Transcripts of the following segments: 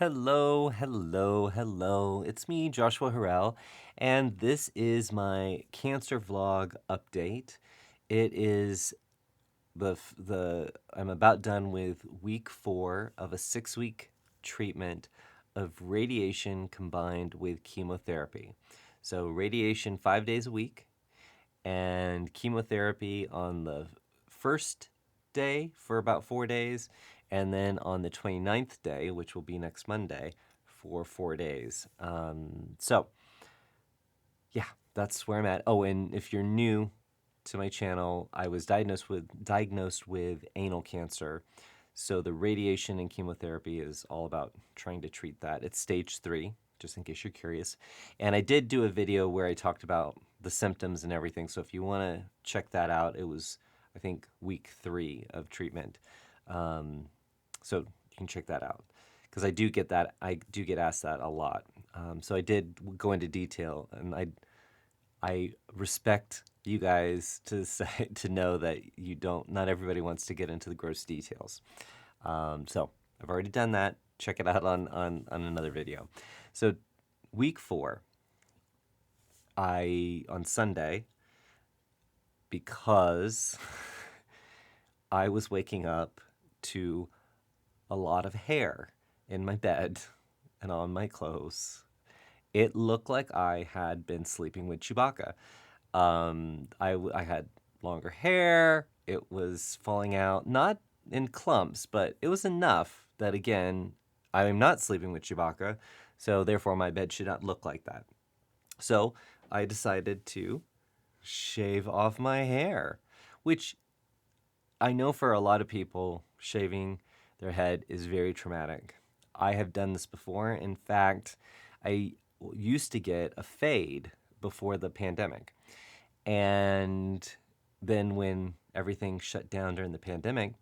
Hello, hello, hello. It's me, Joshua Harrell, and this is my cancer vlog update. It is I'm about done with week 4 of a 6-week treatment of radiation combined with chemotherapy. So radiation 5 days a week and chemotherapy on the first day for about 4 days, and then on the 29th day, which will be next Monday, for 4 days. Yeah, that's where I'm at. Oh, and if you're new to my channel, I was diagnosed with anal cancer. So the radiation and chemotherapy is all about trying to treat that. It's stage 3, just in case you're curious. And I did do a video where I talked about the symptoms and everything. So if you want to check that out, it was, I think, week 3 of treatment. So you can check that out because I do get that. I do get asked that a lot. So I did go into detail, and I respect you guys to say to know that you don't. Not everybody wants to get into the gross details. So I've already done that. Check it out on another video. So week 4, on Sunday, because I was waking up to a lot of hair in my bed and on my clothes. It looked like I had been sleeping with Chewbacca. I had longer hair. It was falling out, not in clumps, but it was enough that, again, I am not sleeping with Chewbacca, so therefore my bed should not look like that. So I decided to shave off my hair, which I know for a lot of people, shaving their head is very traumatic. I have done this before. In fact, I used to get a fade before the pandemic. And then when everything shut down during the pandemic,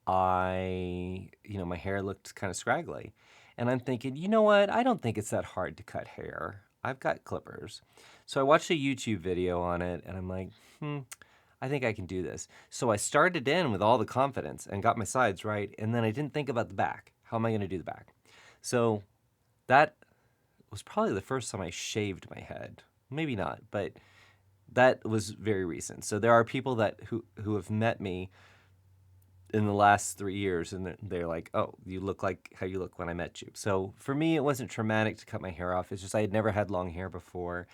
my hair looked kind of scraggly. And I'm thinking, you know what? I don't think it's that hard to cut hair. I've got clippers. So I watched a YouTube video on it and I'm like, I think I can do this. So I started in with all the confidence and got my sides right. And then I didn't think about the back. How am I going to do the back? So that was probably the first time I shaved my head. Maybe not, but that was very recent. So there are people who have met me in the last 3 years, and they're like, "Oh, you look like how you look when I met you." So for me, it wasn't traumatic to cut my hair off. It's just I had never had long hair before,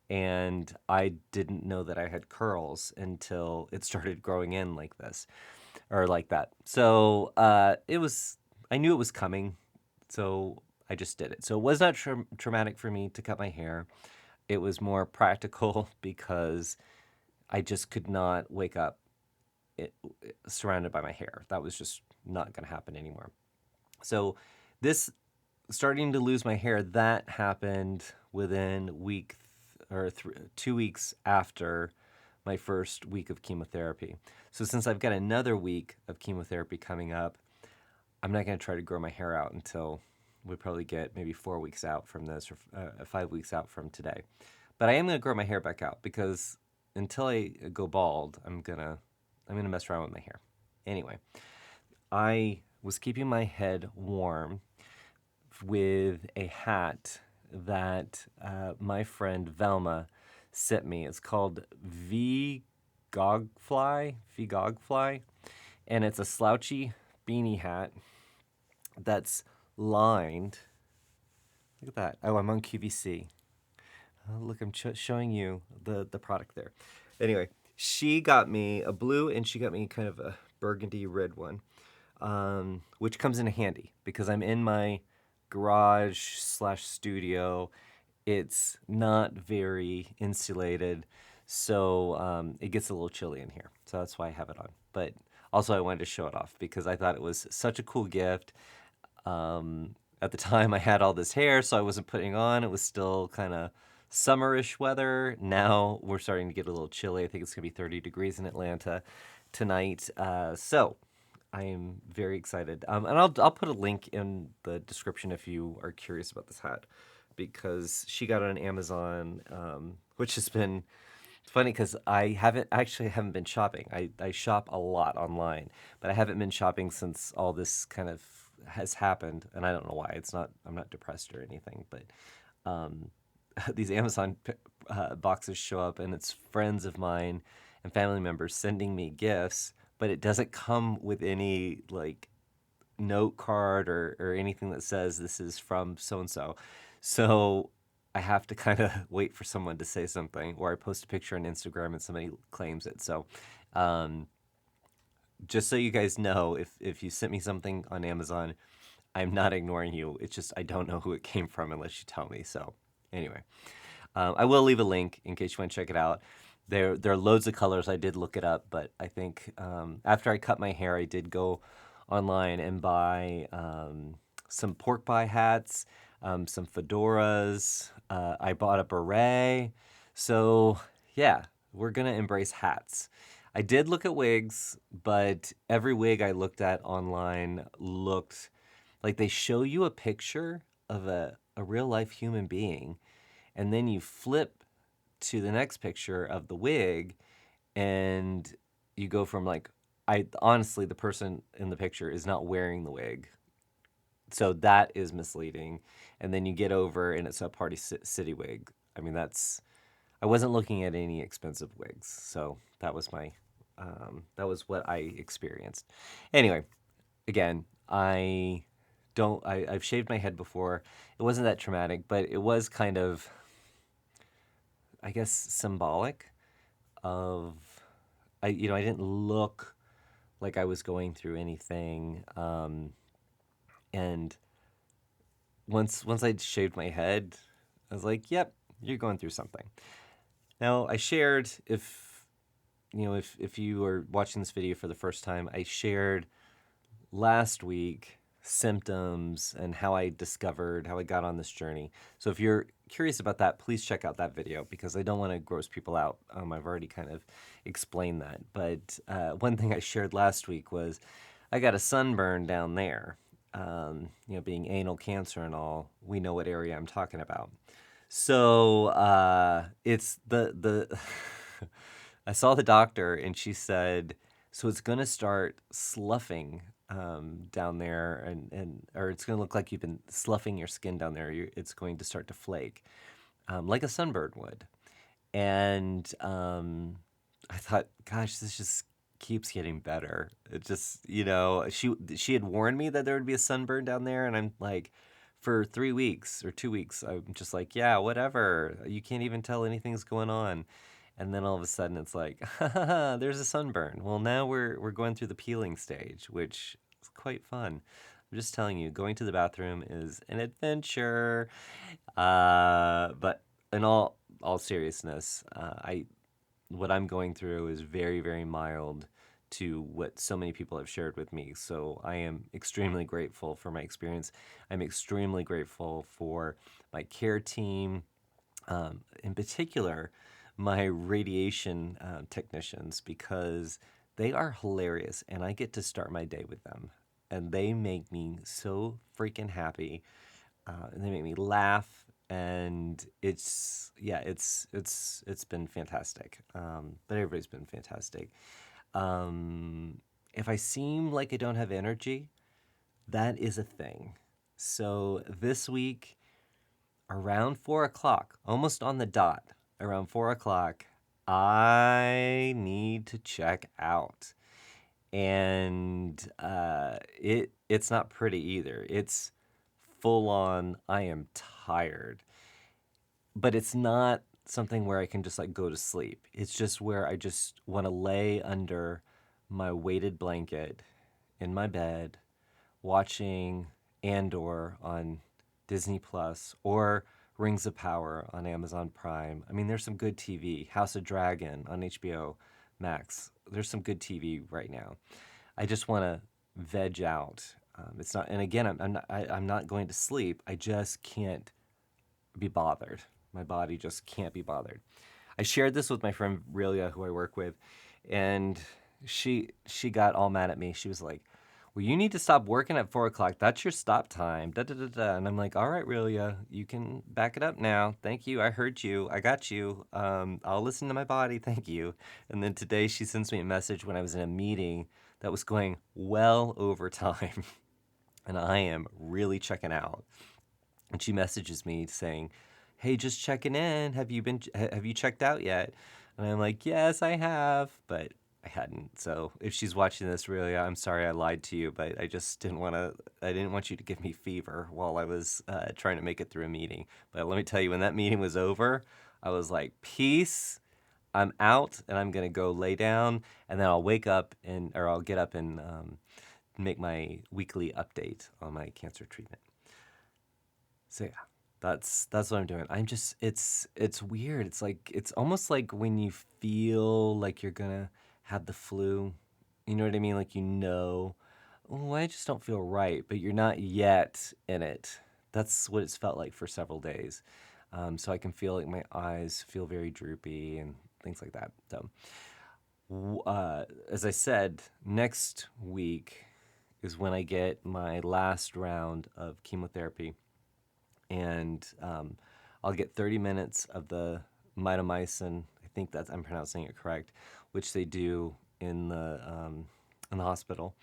and I didn't know that I had curls until it started growing in like this, or like that. So I knew it was coming, so I just did it. So it was not traumatic for me to cut my hair. It was more practical because I just could not wake up surrounded by my hair. That was just not going to happen anymore. So this starting to lose my hair, that happened within 2 weeks after my first week of chemotherapy. So since I've got another week of chemotherapy coming up, I'm not going to try to grow my hair out until we probably get maybe 4 weeks out from this, or 5 weeks out from today. But I am going to grow my hair back out because until I go bald, I'm gonna mess around with my hair. Anyway, I was keeping my head warm with a hat that my friend Velma sent me. It's called Vgogfly, and it's a slouchy beanie hat that's lined. Look at that. Oh, I'm on QVC. Oh, look, I'm showing you the product there. Anyway, she got me a blue and she got me kind of a burgundy red one, which comes in handy because I'm in my garage/studio. It's not very insulated, so it gets a little chilly in here. So that's why I have it on. But also I wanted to show it off because I thought it was such a cool gift. At the time I had all this hair, so I wasn't putting on. It was still kind of summerish weather. Now we're starting to get a little chilly. I think it's gonna be 30 degrees in Atlanta tonight. So I am very excited. And I'll put a link in the description if you are curious about this hat, because she got it on Amazon, which has been funny because I haven't been shopping. I shop a lot online, but I haven't been shopping since all this kind of has happened, and I don't know why. I'm not depressed or anything, but um, these Amazon boxes show up, and it's friends of mine and family members sending me gifts, but it doesn't come with any like note card or anything that says this is from so and so. So I have to kind of wait for someone to say something, or I post a picture on Instagram and somebody claims it. So um, just so you guys know, if you sent me something on Amazon, I'm not ignoring you. It's just I don't know who it came from unless you tell me. So anyway, I will leave a link in case you want to check it out. There are loads of colors. I did look it up, but I think after I cut my hair, I did go online and buy some pork pie hats, some fedoras. I bought a beret. So yeah, we're gonna embrace hats. I did look at wigs, but every wig I looked at online looked like they show you a picture of a real life human being, and then you flip to the next picture of the wig, and you go from like, I honestly, the person in the picture is not wearing the wig. So that is misleading. And then you get over and it's a City wig. I mean, I wasn't looking at any expensive wigs. So that was what I experienced. Anyway, again, I've shaved my head before. It wasn't that traumatic, but it was kind of, I guess, symbolic of, I didn't look like I was going through anything. And once I'd shaved my head, I was like, yep, you're going through something. Now, I shared, if you are watching this video for the first time, I shared last week symptoms and how I got on this journey. So if you're curious about that, please check out that video because I don't want to gross people out. I've already kind of explained that. But one thing I shared last week was I got a sunburn down there. Being anal cancer and all, we know what area I'm talking about. So it's the I saw the doctor and she said, so it's gonna start sloughing down there, and or it's gonna look like you've been sloughing your skin down there. It's going to start to flake, like a sunburn would. And I thought, gosh, this just keeps getting better. It just, she had warned me that there would be a sunburn down there, and I'm like, for 3 weeks or 2 weeks, I'm just like, yeah, whatever. You can't even tell anything's going on. And then all of a sudden it's like, there's a sunburn. Well, now we're going through the peeling stage, which is quite fun. I'm just telling you, going to the bathroom is an adventure. But in all seriousness, I what I'm going through is very, very mild to what so many people have shared with me. So I am extremely grateful for my experience. I'm extremely grateful for my care team, in particular, my radiation technicians, because they are hilarious and I get to start my day with them. And they make me so freaking happy. And they make me laugh, and it's been fantastic. But everybody's been fantastic. If I seem like I don't have energy, that is a thing. So this week, around 4 o'clock, almost on the dot, around 4 o'clock, I need to check out. And it's not pretty either. It's full on, I am tired. But it's not something where I can just like go to sleep. It's just where I just want to lay under my weighted blanket in my bed watching Andor on Disney Plus or Rings of Power on Amazon Prime. I mean, there's some good TV. House of Dragon on HBO Max. There's some good TV right now. I just want to veg out. It's not, and again, I'm not going to sleep. I just can't be bothered. My body just can't be bothered. I shared this with my friend Relia, who I work with, and she got all mad at me. She was like, "Well, you need to stop working at 4 o'clock. That's your stop time." Da da da da. And I'm like, "All right, Relia, you can back it up now. Thank you. I heard you. I got you. I'll listen to my body. Thank you." And then today she sends me a message when I was in a meeting that was going well over time. and I am really checking out. And she messages me saying, "Hey, just checking in. Have you checked out yet?" And I'm like, "Yes, I have," but I hadn't. So if she's watching this, really, I'm sorry I lied to you, but I just didn't want to. I didn't want you to give me fever while I was trying to make it through a meeting. But let me tell you, when that meeting was over, I was like, "Peace. I'm out, and I'm gonna go lay down, and then I'll wake up or I'll get up and make my weekly update on my cancer treatment." So yeah, that's what I'm doing. It's weird. It's like it's almost like when you feel like you're gonna have the flu. You know what I mean? Like oh, I just don't feel right, but you're not yet in it. That's what it's felt like for several days. So I can feel like my eyes feel very droopy and things like that. So, as I said, next week is when I get my last round of chemotherapy, and I'll get 30 minutes of the mitomycin. I think that's I'm pronouncing it correct, which they do in the hospital,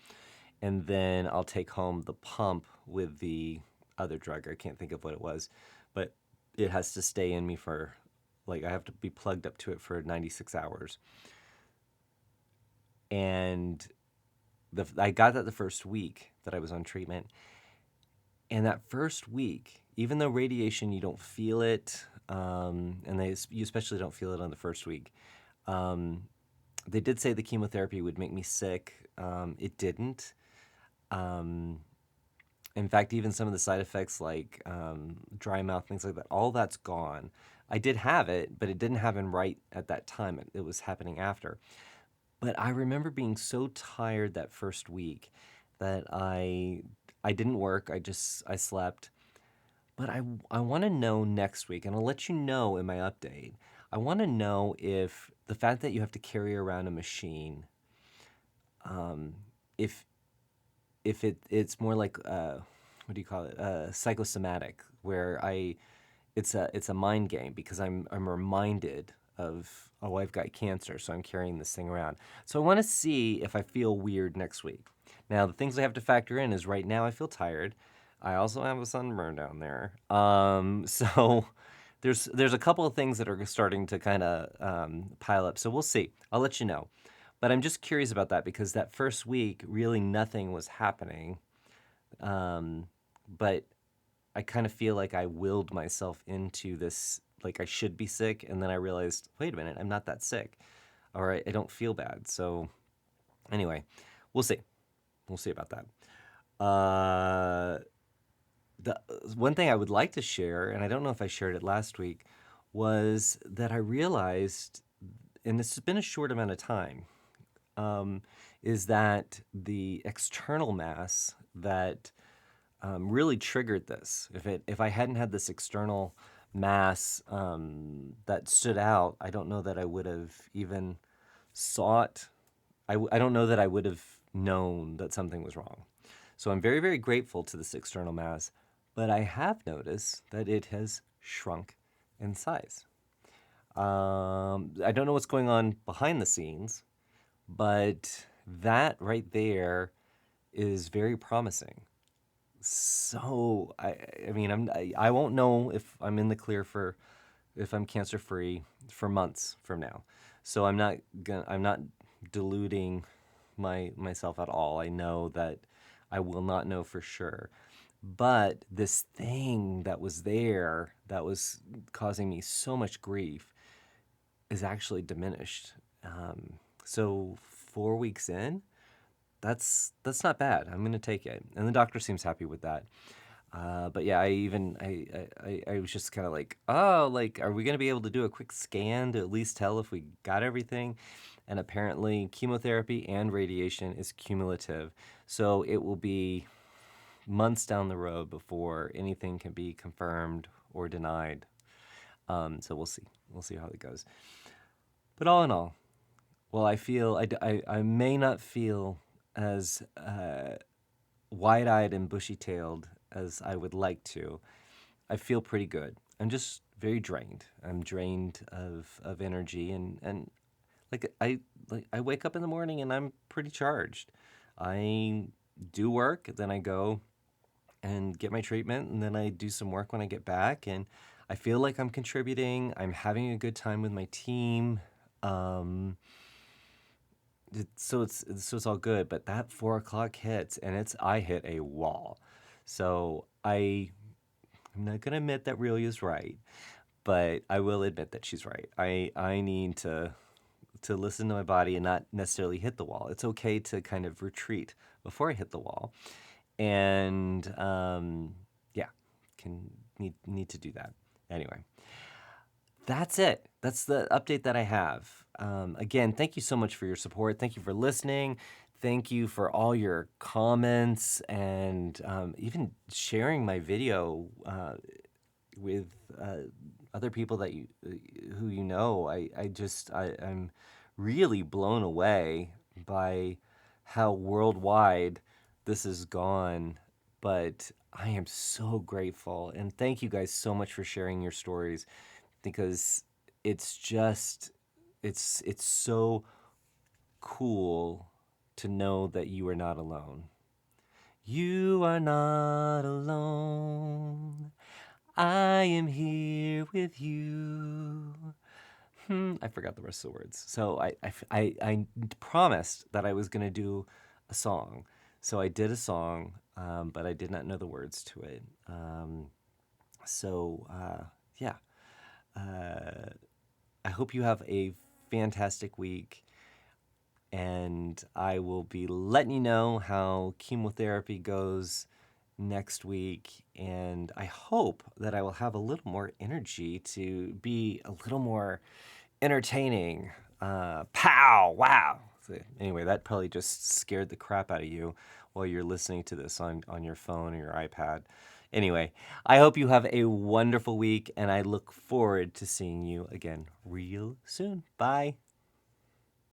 and then I'll take home the pump with the other drug. I can't think of what it was, but it has to stay in me for like I have to be plugged up to it for 96 hours, and I got that the first week that I was on treatment. And that first week, even though radiation, you don't feel it, and you especially don't feel it on the first week. Um, they did say the chemotherapy would make me sick. It didn't. Um, in fact, even some of the side effects like dry mouth, things like that, all that's gone. I did have it, but it didn't happen right at that time. It was happening after. But I remember being so tired that first week that I didn't work. I slept. But I want to know next week, and I'll let you know in my update. I want to know if the fact that you have to carry around a machine, um, if it's more like what do you call it? Psychosomatic, where it's a mind game because I'm reminded of, oh, I've got cancer, so I'm carrying this thing around. So I want to see if I feel weird next week. Now the things I have to factor in is right now I feel tired. I also have a sunburn down there. So there's a couple of things that are starting to kind of pile up. So we'll see. I'll let you know. But I'm just curious about that because that first week really nothing was happening. But I kind of feel like I willed myself into this, like I should be sick, and then I realized, wait a minute, I'm not that sick. All right, I don't feel bad. So anyway, we'll see. We'll see about that. Uh, the one thing I would like to share, and I don't know if I shared it last week, was that I realized, and this has been a short amount of time, is that the external mass that really triggered this. If I hadn't had this external mass that stood out, I don't know that I would have even sought. I don't know that I would have known that something was wrong. So I'm very, very grateful to this external mass, but I have noticed that it has shrunk in size. I don't know what's going on behind the scenes, but that right there is very promising. So I mean I won't know if I'm in the clear for if I'm cancer free for months from now. So I'm not deluding myself at all. I know that I will not know for sure. But this thing that was there that was causing me so much grief is actually diminished. So 4 weeks in, that's not bad. I'm gonna take it, and the doctor seems happy with that. But yeah, I was just kind of like, oh, like, are we gonna be able to do a quick scan to at least tell if we got everything? And apparently, chemotherapy and radiation is cumulative, so it will be months down the road before anything can be confirmed or denied. So we'll see. We'll see how it goes. But all in all, well, I may not feel as wide-eyed and bushy-tailed as I would like to. I feel pretty good. I'm just very drained. I'm drained of energy and I wake up in the morning and I'm pretty charged. I do work, then I go. and get my treatment, and then I do some work when I get back, and I feel like I'm contributing. I'm having a good time with my team. Um, so it's all good, but that 4 o'clock hits, and I hit a wall. So I'm not gonna admit that really is right, but I will admit that she's right. I need to listen to my body and not necessarily hit the wall. It's okay to kind of retreat before I hit the wall, and yeah, can need to do that anyway. That's it. That's the update that I have. Again, thank you so much for your support. Thank you for listening. Thank you for all your comments and even sharing my video with other people that who you know. I'm really blown away by how worldwide this has gone. But I am so grateful, and thank you guys so much for sharing your stories, because it's just it's so cool to know that you are not alone. You are not alone. I am here with you. I forgot the rest of the words. So I promised that I was going to do a song. So I did a song, but I did not know the words to it. Yeah. I hope you have a fantastic week, and I will be letting you know how chemotherapy goes next week. And I hope that I will have a little more energy to be a little more entertaining. Pow! Wow! So anyway, that probably just scared the crap out of you while you're listening to this on your phone or your iPad. Anyway, I hope you have a wonderful week, and I look forward to seeing you again real soon. Bye.